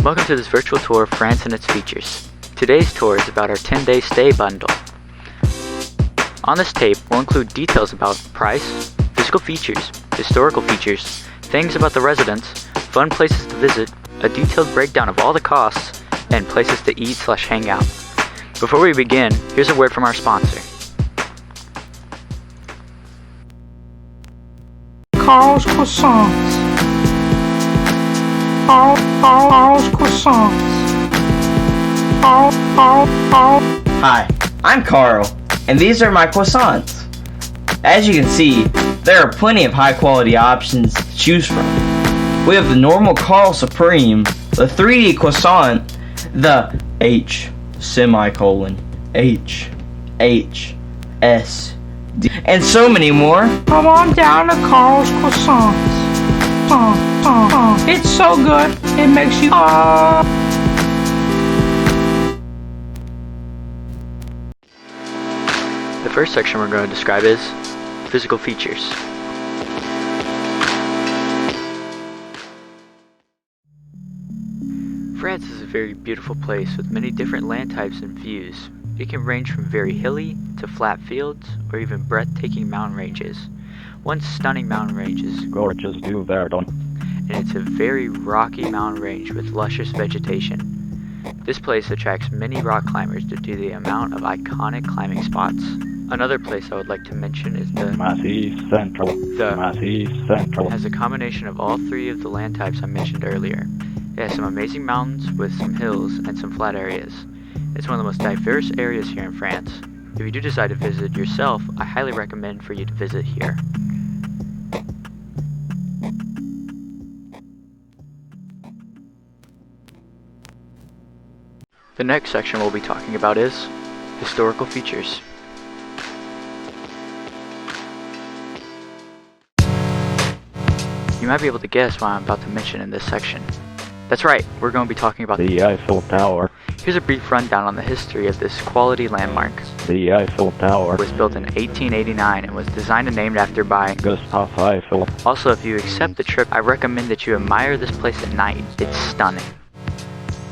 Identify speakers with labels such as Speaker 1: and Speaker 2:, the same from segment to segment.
Speaker 1: Welcome to this virtual tour of France and its features. Today's tour is about our 10-day stay bundle. On this tape, we'll include details about price, physical features, historical features, things about the residents, fun places to visit, a detailed breakdown of all the costs, and places to eat/hang out. Before we begin, here's a word from our sponsor.
Speaker 2: Carl's Croissants. Carl's Croissants.
Speaker 3: Hi, I'm Carl, and these are my croissants. As you can see, there are plenty of high quality options to choose from. We have the normal Carl Supreme, the 3D croissant, the H S D, and so many more.
Speaker 2: Come on down to Carl's Croissants. It's so good, it makes you
Speaker 1: The first section we're going to describe is physical features. France is a very beautiful place with many different land types and views. It can range from very hilly to flat fields or even breathtaking mountain ranges. One stunning mountain range is
Speaker 4: Gorges du Verdon,
Speaker 1: and it's a very rocky mountain range with luscious vegetation. This place attracts many rock climbers due to the amount of iconic climbing spots. Another place I would like to mention is the
Speaker 4: Massif Central, Massif Central.
Speaker 1: has a combination of all three of the land types I mentioned earlier. It has some amazing mountains with some hills and some flat areas. It's one of the most diverse areas here in France. If you do decide to visit yourself, I highly recommend for you to visit here. The next section we'll be talking about is historical features. You might be able to guess what I'm about to mention in this section. That's right, we're going to be talking about
Speaker 4: The Eiffel Tower.
Speaker 1: Here's a brief rundown on the history of this quality landmark.
Speaker 4: The Eiffel Tower
Speaker 1: It was built in 1889 and was designed and named after by
Speaker 4: Gustave Eiffel.
Speaker 1: Also, if you accept the trip, I recommend that you admire this place at night. It's stunning.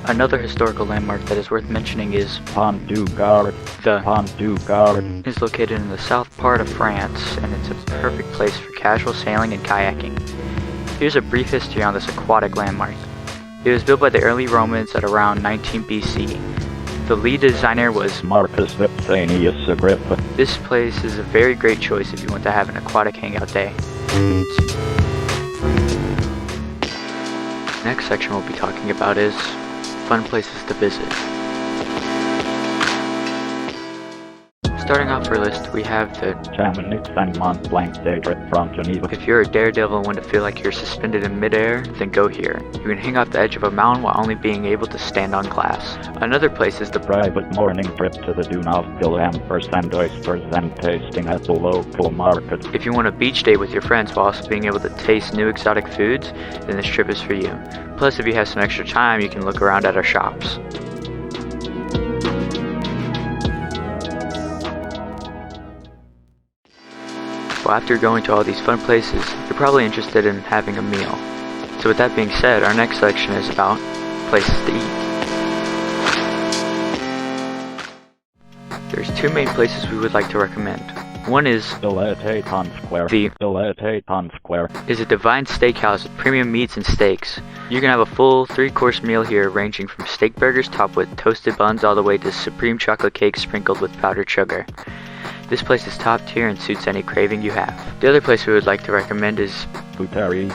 Speaker 1: Another historical landmark that is worth mentioning is
Speaker 4: Pont du Gard.
Speaker 1: the
Speaker 4: Pont du Gard.
Speaker 1: is located in the south part of France, and it's a perfect place for casual sailing and kayaking. Here's a brief history on this aquatic landmark. It was built by the early Romans at around 19 BC. The lead designer was
Speaker 4: Marcus Vipsanius Agrippa.
Speaker 1: This place is a very great choice if you want to have an aquatic hangout day. Next section we'll be talking about is fun places to visit. Starting off our list, we have the
Speaker 4: Chamonix and Mont Blanc Day trip from Geneva.
Speaker 1: If you're a daredevil and want to feel like you're suspended in midair, then go here. You can hang off the edge of a mountain while only being able to stand on glass. Another place is the
Speaker 4: Private morning trip to the Dune of Bilhampers and oysters and tasting at the local market.
Speaker 1: If you want a beach day with your friends while also being able to taste new exotic foods, then this trip is for you. Plus, if you have some extra time, you can look around at our shops. Well, after going to all these fun places, you're probably interested in having a meal. So with that being said, our next section is about places to eat. There's two main places we would like to recommend. One is
Speaker 4: Villette Pont Square.
Speaker 1: The
Speaker 4: Villette Pont Square
Speaker 1: is a divine steakhouse with premium meats and steaks. You can have a full 3-course meal here ranging from steak burgers topped with toasted buns all the way to supreme chocolate cakes sprinkled with powdered sugar. This place is top tier and suits any craving you have. The other place we would like to recommend is
Speaker 4: Buteri.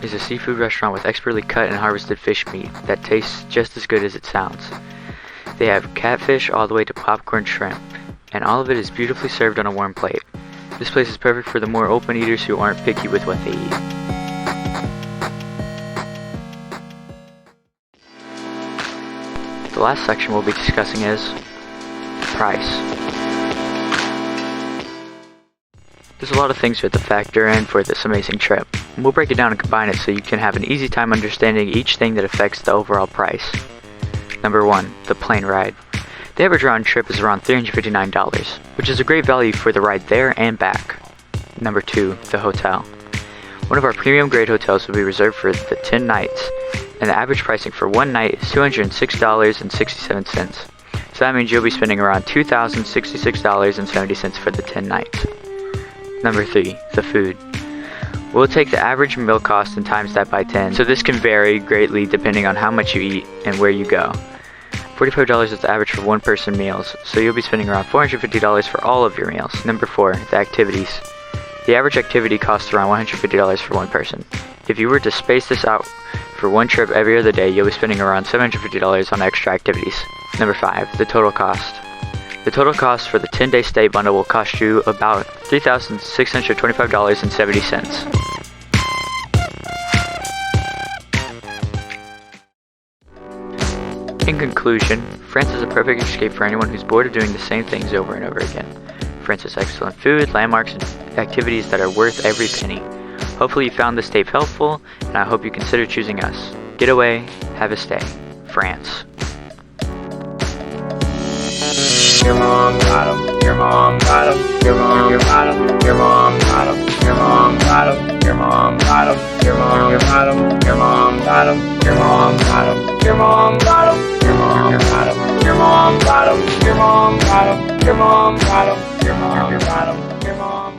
Speaker 1: a seafood restaurant with expertly cut and harvested fish meat that tastes just as good as it sounds. They have catfish all the way to popcorn shrimp, and all of it is beautifully served on a warm plate. This place is perfect for the more open eaters who aren't picky with what they eat. The last section we'll be discussing is price. There's a lot of things we have to factor in for this amazing trip. And we'll break it down and combine it so you can have an easy time understanding each thing that affects the overall price. Number 1, the plane ride. The average round trip is around $359, which is a great value for the ride there and back. Number 2, the hotel. One of our premium grade hotels will be reserved for the 10 nights. and the average pricing for one night is $206.67. So that means you'll be spending around $2,066.70 for the 10 nights. Number 3, the food. We'll take the average meal cost and times that by 10, so this can vary greatly depending on how much you eat and where you go. $45 is the average for one person meals, so you'll be spending around $450 for all of your meals. Number 4, the activities. The average activity costs around $150 for one person. If you were to space this out for one trip every other day, you'll be spending around $750 on extra activities. Number 5, the total cost. The total cost for the 10-day stay bundle will cost you about $3,625.70. In conclusion, France is a perfect escape for anyone who's bored of doing the same things over and over again. France has excellent food, landmarks, and activities that are worth every penny. Hopefully you found this tape helpful, and I hope you consider choosing us. Get away, have a stay. France.
Speaker 5: Your mom got him, your mom got him, your mom got him, your mom got him, your mom got him, your mom got him, your mom got him, your mom got him, your mom got him, your mom got him, your mom got him, your mom got him, your mom got him, your mom got him, your mom got him, your mom got him, your mom